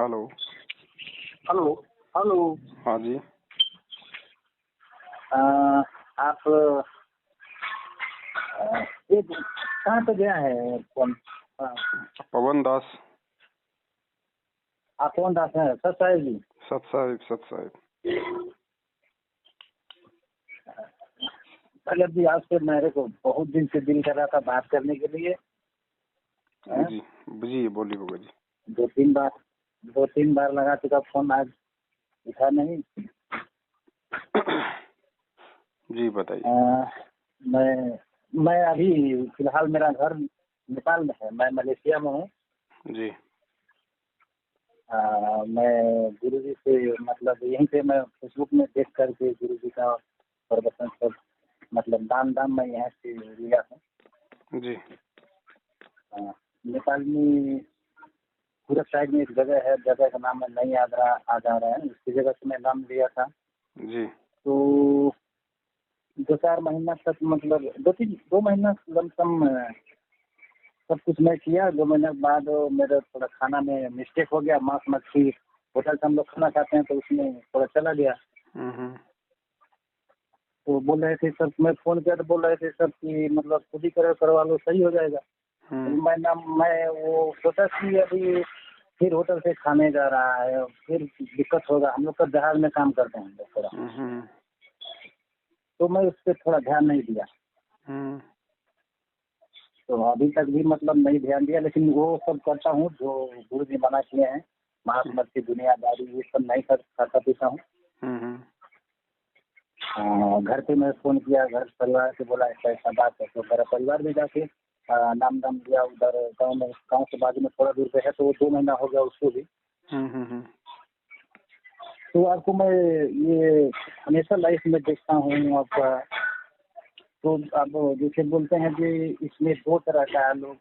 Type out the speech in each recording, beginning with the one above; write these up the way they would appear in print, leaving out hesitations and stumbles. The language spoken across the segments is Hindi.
हेलो। हेलो। हेलो। हाँ जी। आप ये कहाँ पे गया है कौन? पवन दास। आप कौन दास हैं? सर साहिब जी। सत साहिब। अगर जी आपसे मेरे को बहुत दिन से दिल कर रहा था बात करने के लिए। जी जी बोलिए बाबा जी। दो तीन बार लगा चुका फोन, आज उठा नहीं। जी बताइए। मैं अभी फिलहाल मेरा घर नेपाल में है, मैं मलेशिया में हूँ। जी। मैं गुरुजी से मतलब यहीं पे मैं फेसबुक में देख करके गुरुजी का प्रवचन सब मतलब दाम मैं यहाँ से लिया हूँ। जी। नेपाल में पूरब साइड में एक जगह है, जगह का नाम नहीं याद आ जा रहा है, उसकी जगह से मैं नाम लिया था। जी। तो 2-4 महीना तक मतलब 2 महीना लमसम सब कुछ मैं किया। 2 महीने के बाद मेरा थोड़ा खाना में मिस्टेक हो गया, मांस मछली होटल से हम लोग खाना खाते हैं तो उसमें थोड़ा चला गया। तो बोल रहे थे सर, मैं फोन किया तो बोल रहे थे सर कि मतलब खुद ही करवा लो, सही हो जाएगा। तो मैं वो सोचा कि अभी फिर होटल से खाने जा रहा है, फिर दिक्कत होगा। हम लोग तो जहाज में काम करते हैं थोड़ा, तो मैं उस पर थोड़ा ध्यान नहीं दिया। तो अभी तक भी मतलब नहीं ध्यान दिया, लेकिन वो सब करता हूँ जो गुरु जी मना किए हैं। मांस मछली दुनियादारी ये सब नहीं खाता पीता हूँ। घर पे मैं फोन किया, घर परिवार से बोला ऐसा ऐसा बात है, तो मेरा परिवार भी जाके नाम दिया उधर गाँव में, गाँव के बाजू में थोड़ा दूर पे है, तो वो 2 महीना हो गया उसको भी। तो आपको मैं ये हमेशा लाइफ में देखता हूँ आपका। तो आप जैसे बोलते हैं कि इसमें 2 तरह का है लोग,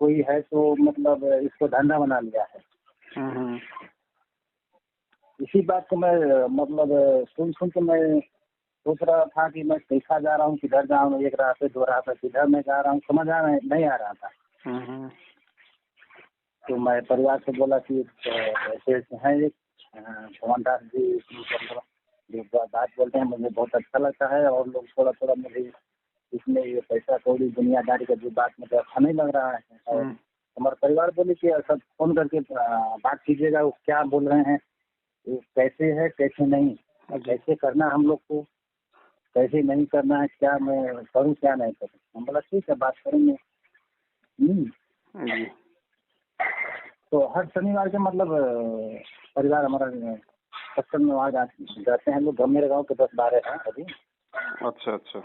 कोई है तो मतलब इसको धंधा बना लिया है। इसी बात को मैं मतलब सुन के मैं सोच रहा था कि मैं कैसा जा रहा हूँ, किधर जा रहा हूँ, एक राह पे 2 राह पे किधर मैं जा रहा हूँ, समझ नहीं आ रहा था। तो मैं परिवार से बोला कि ऐसे हैं एक पवन दास जी, जो बात बोलते हैं मुझे बहुत अच्छा लगता है, और लोग थोड़ा मुझे इसमें ये पैसा कौड़ी दुनियादारी का जो बात मुझे अच्छा नहीं लग रहा है। और हमारे परिवार बोले कि सब फोन करके बात कीजिएगा, वो क्या बोल रहे हैं, वो कैसे है कैसे नहीं, कैसे करना हम लोग को, कैसे नहीं करना है, क्या मैं करूँ क्या नहीं करूँ। हम बोला ठीक है बात करेंगे। तो हर शनिवार के मतलब परिवार हमारा सत्संग में वहाँ जाते हैं लोग। मेरे गाँव के 10-12 हैं अभी। अच्छा।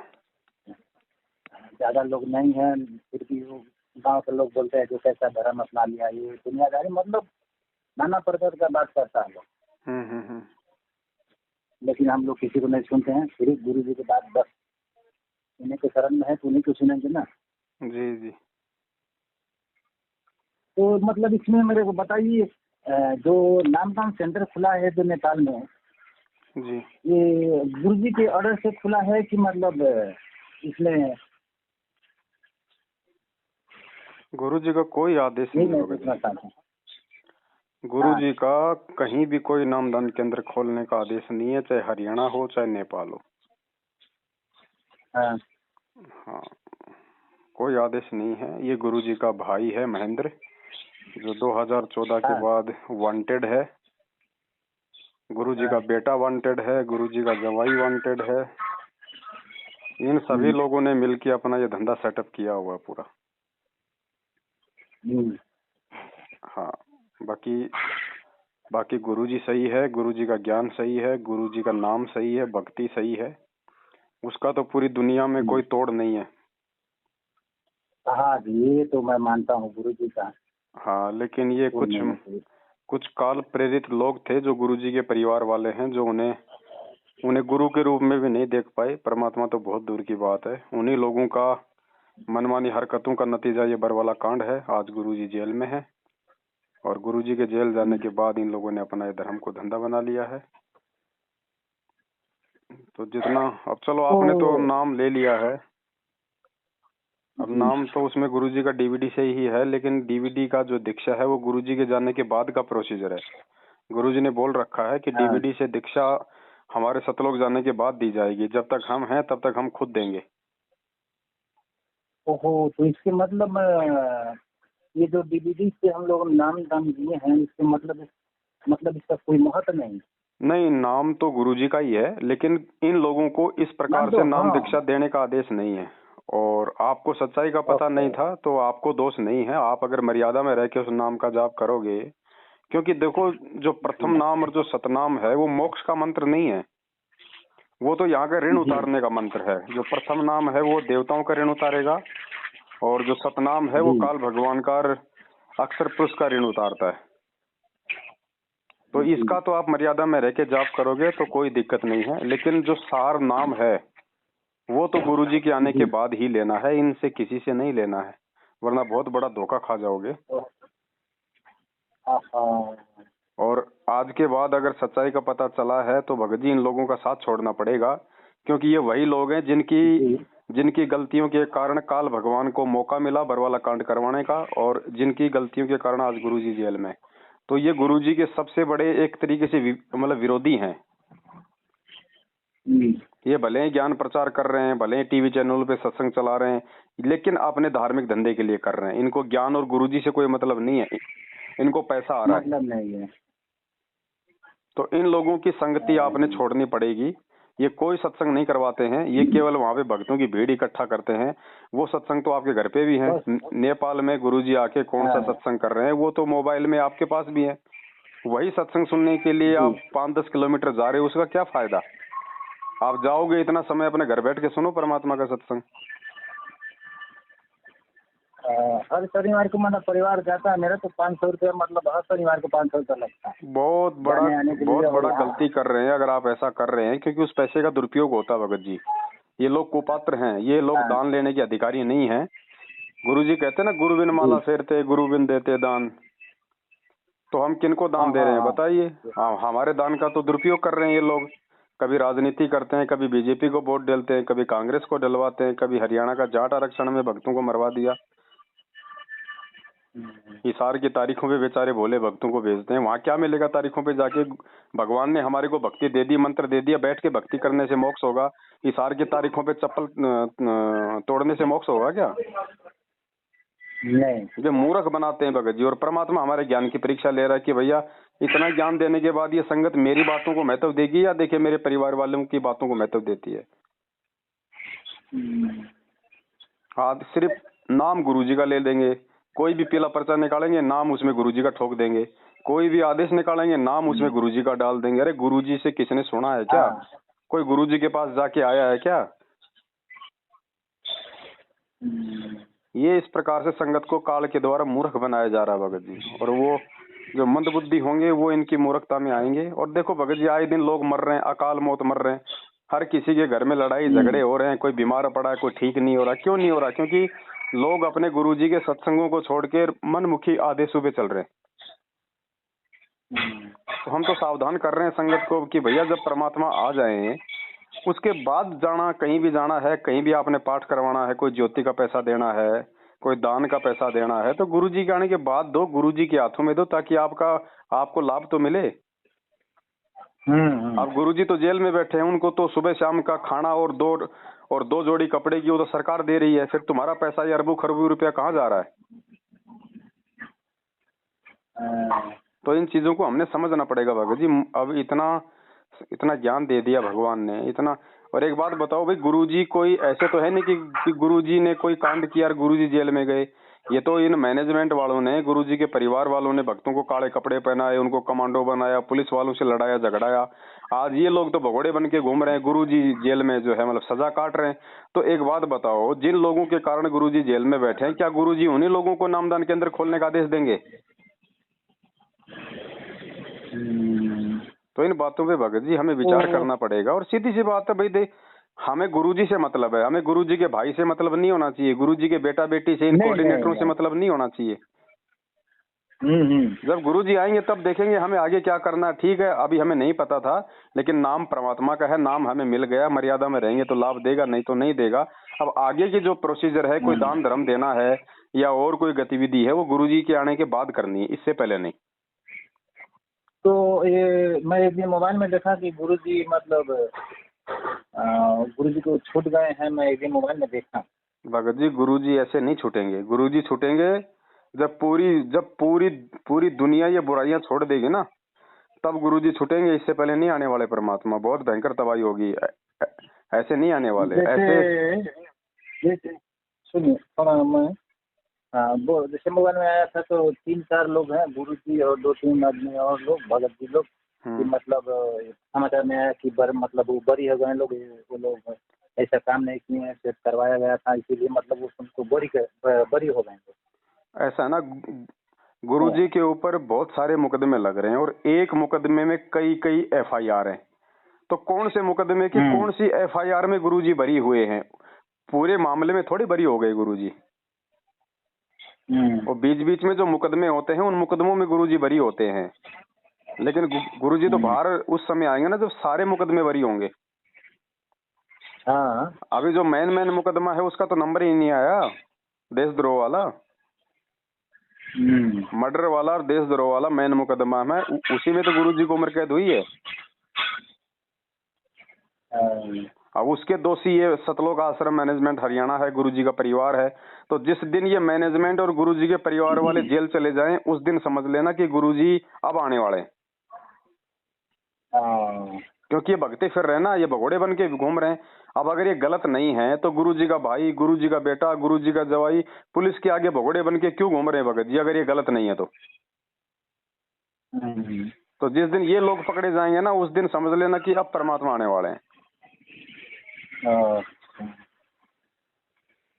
ज्यादा लोग नहीं हैं, फिर भी गाँव के लोग बोलते हैं जो कैसा धर्म अपना लिया, ये दुनियादारी मतलब नाना प्रकार का बात करता है लोग। लेकिन हम लोग किसी को नहीं सुनते हैं, सिर्फ गुरु जी की बात बस उन्हीं के शरण में है तो उन्हीं को सुनेंगे ना। जी। तो मतलब इसमें मेरे को बताइए, जो नामदान सेंटर खुला है जो नेपाल में जी, ये गुरु जी के ऑर्डर से खुला है कि मतलब इसमें गुरु जी का कोई आदेश नहीं है। गुरु जी का कहीं भी कोई नामदान केंद्र खोलने का आदेश नहीं है, चाहे हरियाणा हो चाहे नेपाल हो। हाँ, कोई आदेश नहीं है। ये गुरु जी का भाई है महेंद्र, जो 2014 के बाद वांटेड है। गुरु जी का बेटा वांटेड है, गुरु जी का जवाई वांटेड है। इन सभी लोगों ने मिलकर अपना ये धंधा सेटअप किया हुआ है पूरा। हाँ, बाकी गुरु जी सही है, गुरु जी का ज्ञान सही है, गुरु जी का नाम सही है, भक्ति सही है, उसका तो पूरी दुनिया में कोई तोड़ नहीं है। हाँ ये तो मैं मानता हूँ गुरु जी का। हाँ, लेकिन ये कुछ काल प्रेरित लोग थे जो गुरु जी के परिवार वाले हैं, जो उन्हें गुरु के रूप में भी नहीं देख पाए। परमात्मा तो बहुत दूर की बात है। उन्हीं लोगों का मनमानी हरकतों का नतीजा ये बरवाला कांड है। आज गुरु जी जेल में है, और गुरु जी के जेल जाने के बाद इन लोगों ने अपना ये धर्म को धंधा बना लिया है। तो जितना अब चलो आपने तो नाम ले लिया है, अब नाम तो उसमें गुरुजी का डीवीडी से ही है, लेकिन डीवीडी का जो दीक्षा है वो गुरुजी के जाने के बाद का प्रोसीजर है। गुरुजी ने बोल रखा है कि हाँ। डीवीडी से दीक्षा हमारे सतलोक जाने के बाद दी जाएगी, जब तक हम हैं तब तक हम खुद देंगे। ओहो, तो इसके मतलब ये जो डीवीडी से हम लोग नाम दान दिए हैं, इसके मतलब इसका कोई महत्व नहीं? नहीं, नाम तो गुरुजी का ही है, लेकिन इन लोगों को इस प्रकार से नाम दीक्षा देने का आदेश नहीं है। और आपको सच्चाई का पता नहीं था तो आपको दोष नहीं है, आप अगर मर्यादा में रह के उस नाम का जाप करोगे, क्योंकि देखो जो प्रथम नाम और जो सतनाम है वो मोक्ष का मंत्र नहीं है, वो तो यहाँ का ऋण उतारने का मंत्र है। जो प्रथम नाम है वो देवताओं का ऋण उतारेगा, और जो सतनाम है वो काल भगवान का अक्षर पुरुष का ऋण उतारता है। तो इसका तो आप मर्यादा में रह के जाप करोगे तो कोई दिक्कत नहीं है, लेकिन जो सार नाम है वो तो गुरुजी के आने के बाद ही लेना है, इनसे किसी से नहीं लेना है, वरना बहुत बड़ा धोखा खा जाओगे। और आज के बाद अगर सच्चाई का पता चला है तो भगत जी इन लोगों का साथ छोड़ना पड़ेगा, क्योंकि ये वही लोग हैं जिनकी गलतियों के कारण काल भगवान को मौका मिला बरवाला कांड करवाने का, और जिनकी गलतियों के कारण आज गुरुजी जेल में। तो ये गुरुजी के सबसे बड़े एक तरीके से मतलब विरोधी हैं। ये भले ही ज्ञान प्रचार कर रहे हैं, भले ही टीवी चैनल पे सत्संग चला रहे हैं, लेकिन अपने धार्मिक धंधे के लिए कर रहे हैं। इनको ज्ञान और गुरुजी से कोई मतलब नहीं है, इनको पैसा आ रहा है। मतलब नहीं है। तो इन लोगों की संगति आपने छोड़नी पड़ेगी। ये कोई सत्संग नहीं करवाते हैं, ये केवल वहाँ पे भक्तों की भीड़ इकट्ठा करते हैं। वो सत्संग तो आपके घर पे भी है, नेपाल में गुरुजी आके कौन सा सत्संग कर रहे हैं वो तो मोबाइल में आपके पास भी है। वही सत्संग सुनने के लिए आप 5-10 किलोमीटर जा रहे हो, उसका क्या फायदा? आप जाओगे इतना समय अपने घर बैठ के सुनो परमात्मा का सत्संग। हर शनिवार को मतलब परिवार जाता है मेरा, तो 500 रुपया, मतलब हर शनिवार को 500 रुपया लगता है। बहुत बड़ा गलती कर रहे हैं अगर आप ऐसा कर रहे हैं, क्योंकि उस पैसे का दुरुपयोग होता है भगत जी। ये लोग कुपात्र हैं, ये लोग दान लेने के अधिकारी नहीं हैं। गुरुजी कहते हैं ना, गुरु बिन माला फेरते गुरु बिन देते दान। तो हम किनको दान दे रहे हैं बताइए? हमारे दान का तो दुरुपयोग कर रहे हैं ये लोग। कभी राजनीति करते हैं, कभी बीजेपी को वोट डालते हैं, कभी कांग्रेस को डलवाते हैं, कभी हरियाणा का जाट आरक्षण में भक्तों को मरवा दिया। हिसार की तारीखों पे बेचारे भोले भक्तों को भेजते हैं, वहाँ क्या मिलेगा तारीखों पे जाके? भगवान ने हमारे को भक्ति दे दी, मंत्र दे दिया, बैठ के भक्ति करने से मोक्ष होगा। हिसार की तारीखों पे चप्पल तोड़ने से मोक्ष होगा क्या? नहीं। जो मूर्ख बनाते हैं भगत जी। और परमात्मा हमारे ज्ञान की परीक्षा ले रहा है कि भैया इतना ज्ञान देने के बाद ये संगत मेरी बातों को महत्व देगी या देखिए मेरे परिवार वालों की बातों को महत्व देती है। हाँ, सिर्फ नाम गुरुजी का ले देंगे, कोई भी पीला पर्चा निकालेंगे नाम उसमें गुरुजी का ठोक देंगे, कोई भी आदेश निकालेंगे नाम उसमें गुरुजी का डाल देंगे। अरे गुरुजी से किसने सुना है क्या? कोई गुरुजी के पास जाके आया है क्या? ये इस प्रकार से संगत को काल के द्वारा मूर्ख बनाया जा रहा है भगत जी। और वो जो मंदबुद्धि होंगे वो इनकी मूर्खता में आएंगे। और देखो भगत जी, आए दिन लोग मर रहे हैं, अकाल मौत मर रहे हैं, हर किसी के घर में लड़ाई झगड़े हो रहे हैं, कोई बीमार पड़ा है, कोई ठीक नहीं हो रहा। क्यों नहीं हो रहा? क्योंकि लोग अपने गुरुजी के सत्संगों को छोड़ के मनमुखी आदेशों पे चल रहे हैं। तो हम तो सावधान कर रहे हैं संगत को कि भैया जब परमात्मा आ जाए उसके बाद जाना, कहीं भी जाना है, कहीं भी आपने पाठ करवाना है, कोई ज्योति का पैसा देना है, कोई दान का पैसा देना है, तो गुरुजी के आने के बाद दो, गुरुजी के हाथों में दो, ताकि आपको लाभ तो मिले। अब गुरुजी तो जेल में बैठे हैं, उनको तो सुबह शाम का खाना और दो जोड़ी कपड़े की वो तो सरकार दे रही है। फिर तुम्हारा पैसा ये अरबों खरबों रुपया कहाँ जा रहा है? तो इन चीजों को हमने समझना पड़ेगा भगत जी। अब इतना ज्ञान दे दिया भगवान ने, इतना। और एक बात बताओ भाई, गुरुजी कोई ऐसे तो है नहीं कि गुरुजी ने कोई कांड किया और गुरुजी जेल में गए। ये तो इन मैनेजमेंट वालों ने, गुरुजी के परिवार वालों ने भक्तों को काले कपड़े पहनाए, उनको कमांडो बनाया, पुलिस वालों से लड़ाया झगड़ाया। आज ये लोग तो भगोड़े बन के घूम रहे हैं, गुरुजी जेल में जो है मतलब सजा काट रहे हैं। तो एक बात बताओ, जिन लोगों के कारण गुरुजी जेल में बैठे हैं, क्या गुरुजी उन्हीं लोगों को नामदान केंद्र खोलने का आदेश देंगे? तो इन बातों पे भगत जी हमें विचार करना पड़ेगा। और सीधी सी बात है भाई, हमें गुरुजी से मतलब है, हमें गुरुजी के भाई से मतलब नहीं होना चाहिए, गुरुजी के बेटा बेटी से, इन कोऑर्डिनेटरों से मतलब नहीं होना चाहिए। जब गुरुजी आएंगे तब देखेंगे हमें आगे क्या करना है। ठीक है, अभी हमें नहीं पता था, लेकिन नाम परमात्मा का है, नाम हमें मिल गया, मर्यादा में रहेंगे तो लाभ देगा, नहीं तो नहीं देगा। अब आगे की जो प्रोसीजर है, कोई दान धर्म देना है या और कोई गतिविधि है, वो गुरुजी के आने के बाद करनी है, इससे पहले नहीं। तो ये मैं एक दिन मोबाइल में देखा कि गुरुजी मतलब गुरुजी को छूट गए हैं, मैं एक दिन मोबाइल में देखा। भगत जी, गुरुजी ऐसे नहीं छूटेंगे। गुरुजी छूटेंगे जब पूरी पूरी दुनिया ये बुराइयां छोड़ देगी ना, तब गुरुजी छूटेंगे। इससे पहले नहीं आने वाले परमात्मा, बहुत भयंकर तबाही होगी। ऐसे नहीं आने वाले। जैसे सुनिए थोड़ा मैं वो जैसे मोबाइल में आया था तो 3-4 लोग हैं, गुरुजी और 2-3 आदमी और लोग, भगत जी लोग, कि मतलब समाचार में आया कि मतलब वो बरी हो गए लोग, वो लोग ऐसा काम नहीं किए हैं, सिर्फ करवाया गया था, इसीलिए मतलब वो उनको बरी हो गए। ऐसा ना, गुरुजी के ऊपर बहुत सारे मुकदमे लग रहे हैं और एक मुकदमे में कई कई FIR हैं। तो कौन से मुकदमे की कौन सी FIR में गुरुजी बरी हुए हैं? पूरे मामले में थोड़ी बरी हो गए गुरुजी। और बीच बीच में जो मुकदमे होते हैं, उन मुकदमों में गुरुजी बरी होते हैं। लेकिन गुरुजी तो बाहर उस समय आएंगे ना जब सारे मुकदमे बरी होंगे। हाँ, अभी जो मेन मुकदमा है उसका तो नंबर ही नहीं आया, देशद्रोह वाला, मर्डर वाला और देशद्रोह वाला मेन मुकदमा है, उसी में तो गुरुजी को उम्र कैद हुई है। अब उसके दोषी ये सतलोक आश्रम मैनेजमेंट हरियाणा है, गुरुजी का परिवार है। तो जिस दिन ये मैनेजमेंट और गुरुजी के परिवार वाले जेल चले जाएं, उस दिन समझ लेना कि गुरुजी अब आने वाले हैं। क्योंकि ये भगते फिर रहे ना, ये भगोड़े बन के घूम रहे हैं। अब अगर ये गलत नहीं है तो गुरुजी का भाई, गुरुजी का बेटा, गुरुजी का जवाई पुलिस के आगे भगोड़े बन के क्यों घूम रहे हैं भगत जी, अगर ये गलत नहीं है तो जिस दिन ये लोग पकड़े जाएंगे ना, उस दिन समझ लेना कि अब परमात्मा आने वाले हैं।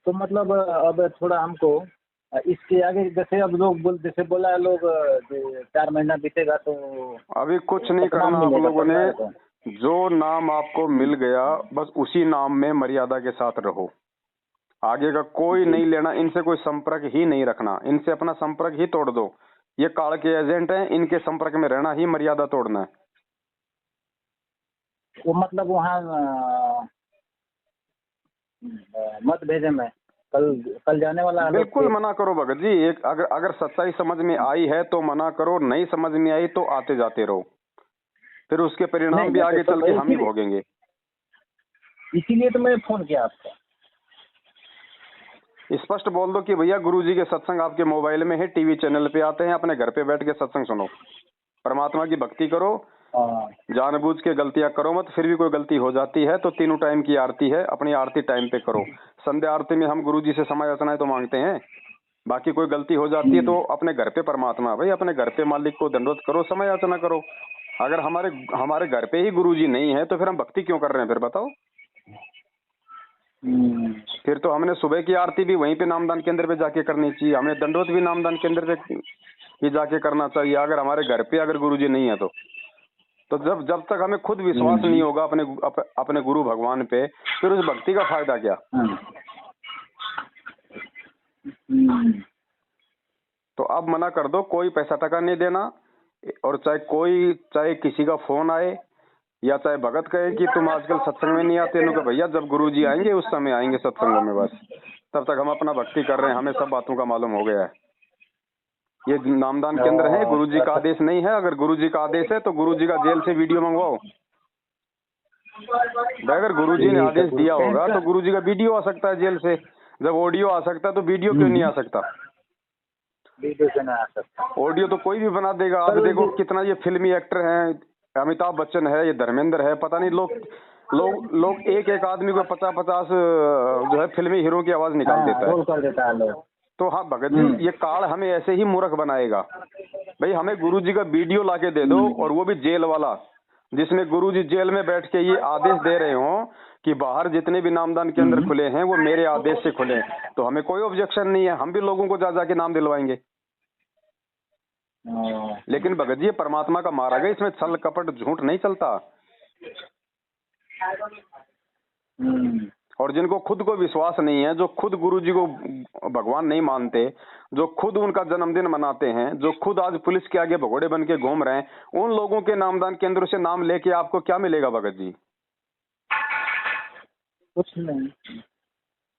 तो मतलब अब थोड़ा हमको इसके आगे जैसे अब लोग जैसे बोला है लोग 4 महीना बीतेगा तो अभी कुछ नहीं करना आप लोगों ने। जो नाम आपको मिल गया बस उसी नाम में मर्यादा के साथ रहो। आगे का कोई नहीं लेना, इनसे कोई संपर्क ही नहीं रखना, इनसे अपना संपर्क ही तोड़ दो। ये काल के एजेंट हैं, इनके संपर्क में रहना ही मर्यादा तोड़ना है। वो मतलब वहाँ मत भेजे, मैं कल जाने वाला। बिल्कुल मना करो भगत जी। एक अगर सच्चाई समझ में आई है तो मना करो, नहीं समझ में आई तो आते जाते रहो, फिर उसके परिणाम भी आगे चल के हम ही भोगेंगे। इसीलिए तो मैंने फोन किया आपको। स्पष्ट बोल दो कि भैया गुरुजी के सत्संग आपके मोबाइल में है, टीवी चैनल पे आते हैं, अपने घर पे बैठ के सत्संग सुनो, परमात्मा की भक्ति करो, जानबूझ के गलतियां करो मत। फिर भी कोई गलती हो जाती है तो 3 टाइम की आरती है, अपनी आरती टाइम पे करो। संध्या आरती में हम गुरुजी से समय याचनाएं तो मांगते हैं, बाकी कोई गलती हो जाती है तो अपने घर पे परमात्मा भाई, अपने घर पे मालिक को दंडवत करो, समय याचना करो। अगर हमारे घर पे ही गुरुजी नहीं है तो फिर हम भक्ति क्यों कर रहे हैं, फिर बताओ। फिर तो हमने सुबह की आरती भी वहीं पे नामदान केंद्र पे जाके करनी चाहिए, हमें दंडवत भी नामदान केंद्र पे ही जाके करना चाहिए। अगर हमारे घर पे अगर गुरुजी नहीं है तो जब तक हमें खुद विश्वास नहीं होगा अपने गुरु भगवान पे, फिर उस भक्ति का फायदा क्या। तो अब मना कर दो, कोई पैसा टका नहीं देना। और चाहे किसी का फोन आए या चाहे भगत कहे कि तुम आजकल सत्संग में नहीं आते, इन्होंने भैया जब गुरुजी आएंगे उस समय आएंगे सत्संगों में, बस तब तक हम अपना भक्ति कर रहे हैं, हमें सब बातों का मालूम हो गया है। ये नामदान केंद्र है, गुरुजी का आदेश नहीं है। अगर गुरुजी का आदेश है तो गुरुजी का जेल से वीडियो मंगवाओ। अगर गुरुजी ने आदेश दिया होगा तो गुरुजी का वीडियो आ सकता है जेल से। जब ऑडियो आ सकता है तो वीडियो क्यों नहीं आ सकता? वीडियो क्यों नहीं आ सकता? ऑडियो तो कोई भी बना देगा। आप देखो कितना ये फिल्मी एक्टर हैं, अमिताभ बच्चन है, ये धर्मेंद्र है, पता नहीं लोग एक आदमी को 50 जो है फिल्मी हीरो की आवाज निकाल देता है, कर देता है लोग। तो हाँ भगत जी, ये काल हमें ऐसे ही मूर्ख बनाएगा। भाई हमें गुरुजी का वीडियो लाके दे दो, और वो भी जेल वाला, जिसमें गुरुजी जेल में बैठ के ये आदेश दे रहे हो कि बाहर जितने भी नामदान केंद्र खुले हैं वो मेरे आदेश से खुले, तो हमें कोई ऑब्जेक्शन नहीं है, हम भी लोगों को जा के नाम दिलवाएंगे। लेकिन भगत जी परमात्मा का मारा गया, इसमें छल कपट झूठ नहीं चलता। और जिनको खुद को विश्वास नहीं है, जो खुद गुरुजी को भगवान नहीं मानते, जो खुद उनका जन्मदिन मनाते हैं, जो खुद आज पुलिस के आगे भगोड़े बन के घूम रहे हैं, उन लोगों के नामदान केंद्र से नाम लेके आपको क्या मिलेगा भगत जी? कुछ नहीं।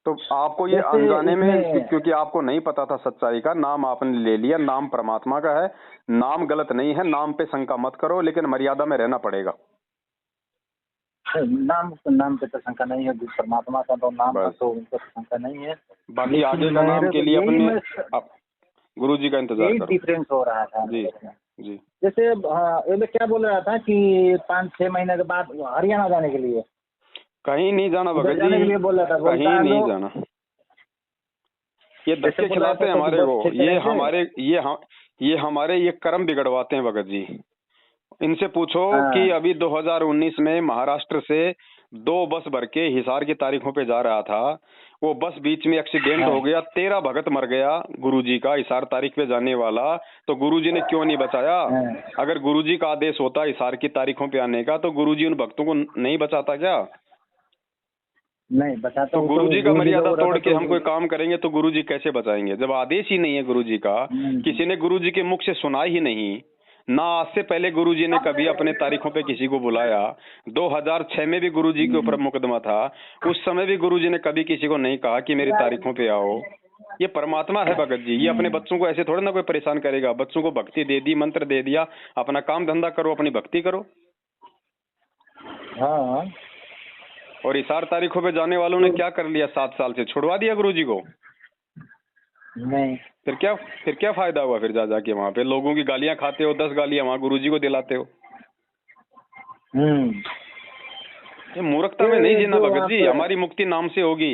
तो आपको ये अनजाने में, क्योंकि आपको नहीं पता था सच्चाई का, नाम आपने ले लिया। नाम परमात्मा का है, नाम गलत नहीं है, नाम पे शंका मत करो, लेकिन मर्यादा में रहना पड़ेगा। नाम पे तो शंका नहीं है, परमात्मा का तो नाम है तो उनको शंका नहीं है। बाकी आगे का नाम के लिए अपने गुरु जी का इंतजार करो। डिफरेंस हो रहा था जी जी। जैसे ये क्या बोल रहा था कि 5-6 महीने के बाद हरियाणा जाने के लिए, कहीं नहीं जाना भगत जी, जाने के लिए बोल रहा था, कहीं नहीं जाना। ये धक्के खिलाते हैं हमारे को, ये हमारे ये कर्म बिगड़वाते हैं भगत जी। इनसे पूछो कि अभी 2019 में महाराष्ट्र से 2 बस भर के हिसार की तारीखों पे जा रहा था, वो बस बीच में एक्सीडेंट हो गया, 13 भगत मर गया गुरुजी का हिसार तारीख पे जाने वाला। तो गुरुजी ने क्यों नहीं बचाया? अगर गुरुजी का आदेश होता हिसार की तारीखों पे आने का, तो गुरुजी उन भक्तों को नहीं बचाता क्या? नहीं बचाता। तो गुरुजी का मर्यादा तोड़ के हम कोई काम करेंगे तो गुरुजी कैसे बचाएंगे, जब आदेश ही नहीं है गुरुजी का? किसी ने गुरुजी के मुख से सुना ही नहीं ना। आज से पहले गुरुजी ने कभी अपने तारीखों पे किसी को बुलाया? 2006 में भी गुरुजी के ऊपर मुकदमा था, उस समय भी गुरुजी ने कभी किसी को नहीं कहा कि मेरी तारीखों पे आओ। ये परमात्मा है भगत जी, ये अपने बच्चों को ऐसे थोड़ा ना कोई परेशान करेगा। बच्चों को भक्ति दे दी, मंत्र दे दिया, अपना काम धंधा करो, अपनी भक्ति करो। हाँ। और हिसार तारीखों पे जाने वालों ने क्या कर लिया? 7 साल से छुड़वा दिया गुरुजी को। नहीं। फिर क्या फायदा हुआ? फिर जा जाके वहाँ पे लोगों की गालियां खाते हो, 10 गालियां वहाँ गुरुजी को दिलाते हो। ये मूर्खता में नहीं जीना भगत जी। हमारी मुक्ति नाम से होगी,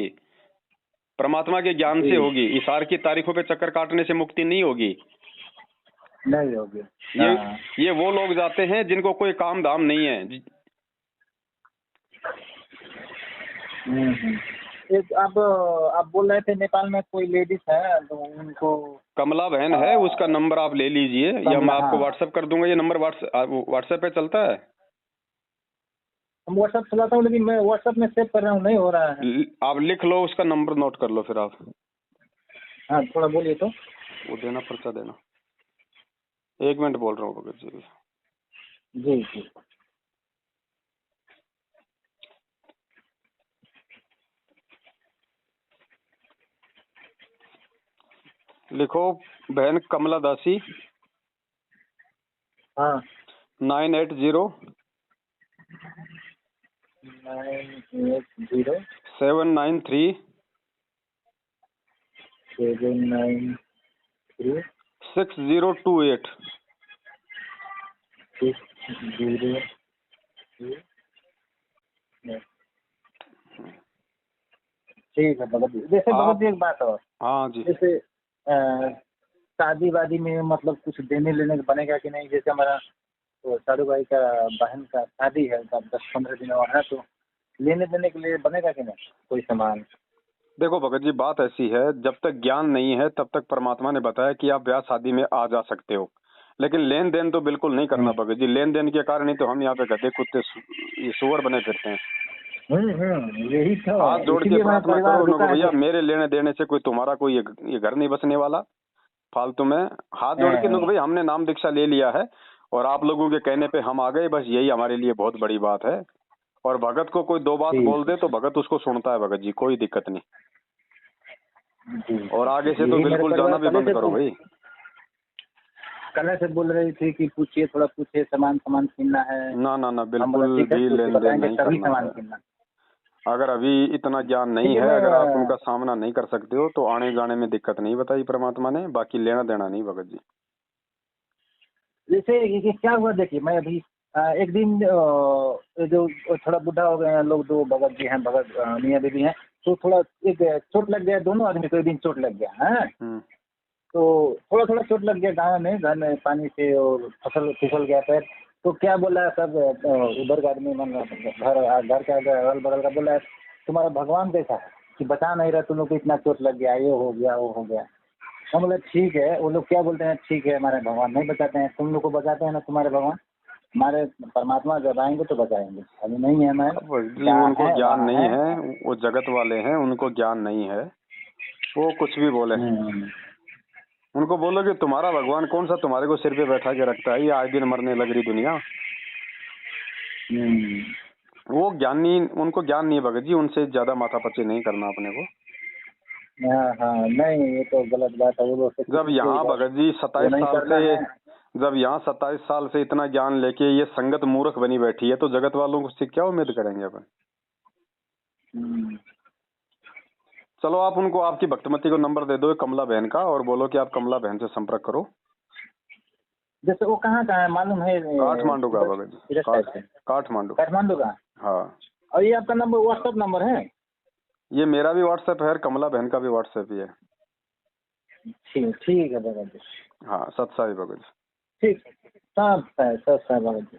परमात्मा के ज्ञान से होगी। हिसार की तारीखों पे चक्कर काटने से मुक्ति नहीं होगी। नहीं होगी। ये वो लोग जाते हैं जिनको कोई काम धाम नहीं है। आप बोल रहे थे नेपाल में कोई लेडीज है तो उनको, कमला बहन है, उसका नंबर आप ले लीजिए या मैं आपको व्हाट्सएप कर दूंगा। ये नंबर व्हाट्सएप पे चलता है? हम व्हाट्सएप चलाता हूँ, लेकिन मैं व्हाट्सएप में सेव कर रहा हूँ, नहीं हो रहा है। आप लिख लो, उसका नंबर नोट कर लो फिर आप। हाँ थोड़ा बोलिए तो। वो देना, पर्चा देना। 1 मिनट बोल रहा हूँ भगत जी। जी जी। लिखो, बहन कमला दासी। हाँ। 980 793 6028। ठीक है भगत जी। जैसे भगत जी एक बात और, हाँ जी, जैसे शादी वादी में मतलब कुछ देने लेने का बनेगा कि नहीं? जैसे हमारा तो साड़ू भाई का बहन का शादी है, 10-15 दिन और है, तो लेने देने के लिए बनेगा कि नहीं कोई सामान? देखो भगत जी, बात ऐसी है, जब तक ज्ञान नहीं है तब तक परमात्मा ने बताया कि आप ब्याह शादी में आ जा सकते हो, लेकिन लेन देन तो बिल्कुल नहीं करना भगत जी। लेन देन के कारण ही तो हम यहाँ पे गधे कुत्ते सुअर बने फिरते हैं। यही तो हाथ जोड़ के प्रार्थना करो भैया, मेरे लेने देने से कोई तुम्हारा कोई ये घर नहीं बसने वाला फालतू में। हाथ जोड़ के भाई, हमने नाम दीक्षा ले लिया है और आप लोगों के कहने पे हम आ गए, बस यही हमारे लिए बहुत बड़ी बात है। और भगत को कोई 2 बात बोल दे तो भगत उसको सुनता है भगत जी, कोई दिक्कत नहीं। और आगे से तो बिल्कुल जाना भी बंद करो भाई। कल से बोल रही थी कि पूछिए, थोड़ा पूछिए, सामान छीनना है। ना बिल्कुल भी लेन देन नहीं करना। अगर अभी इतना ज्ञान नहीं है, अगर आप उनका सामना नहीं कर सकते हो तो आने जाने में दिक्कत नहीं बताई परमात्मा ने, बाकी लेना देना नहीं भगत जी। जैसे क्या हुआ, देखिए मैं अभी एक दिन जो थोड़ा बुढ़ा हो गए हैं लोग, 2 भगत जी हैं, भगत मियाँ बीबी हैं, तो थोड़ा एक चोट लग गया, दोनों आदमी को एक दिन चोट लग गया है। तो थोड़ा चोट लग गया गाँव में, घर में पानी से, और फिसल गया पैर। तो क्या बोला सब उधर का आदमी, घर का अगल बगल का बोला, तुम्हारा भगवान कैसा है कि बता नहीं रहा, तुम लोग को इतना चोट लग गया, ये हो गया वो हो गया। हम बोले ठीक है। वो लोग क्या बोलते हैं, ठीक है हमारे भगवान नहीं बचाते हैं, तुम लोग को बचाते हैं ना तुम्हारे भगवान। हमारे परमात्मा जब आएंगे तो बताएंगे, अभी नहीं है। मैं अब जी उनको ज्ञान नहीं है, वो जगत वाले हैं, उनको ज्ञान नहीं है, वो कुछ भी बोले। उनको बोलो कि तुम्हारा भगवान कौन सा तुम्हारे को सिर पे बैठा के रखता है, ये आए दिन मरने लग रही दुनिया। वो ज्ञान नहीं, उनको ज्ञान नहीं भगत जी, उनसे ज्यादा माथापच्ची नहीं करना अपने को। हाँ नहीं, ये तो गलत बात है। वो जब यहाँ भगत जी 27 साल से इतना ज्ञान लेके ये संगत मूर्ख बनी बैठी है, तो जगत वालों से क्या उम्मीद करेंगे अपन। चलो आप उनको, आपकी भक्तमती को नंबर दे दो कमला बहन का, और बोलो कि आप कमला बहन से संपर्क करो। जैसे वो कहाँ का है मालूम है? काठमांडू का भगत जी, काठमांडू। काठमांडू का? हाँ। और ये आपका नंबर व्हाट्सएप नंबर है? ये मेरा भी व्हाट्सएप है और कमला बहन का भी व्हाट्सएप ही है। ठीक है भगत जी। हाँ, सत्साई भगत जी। ठीक, सब है भगत जी।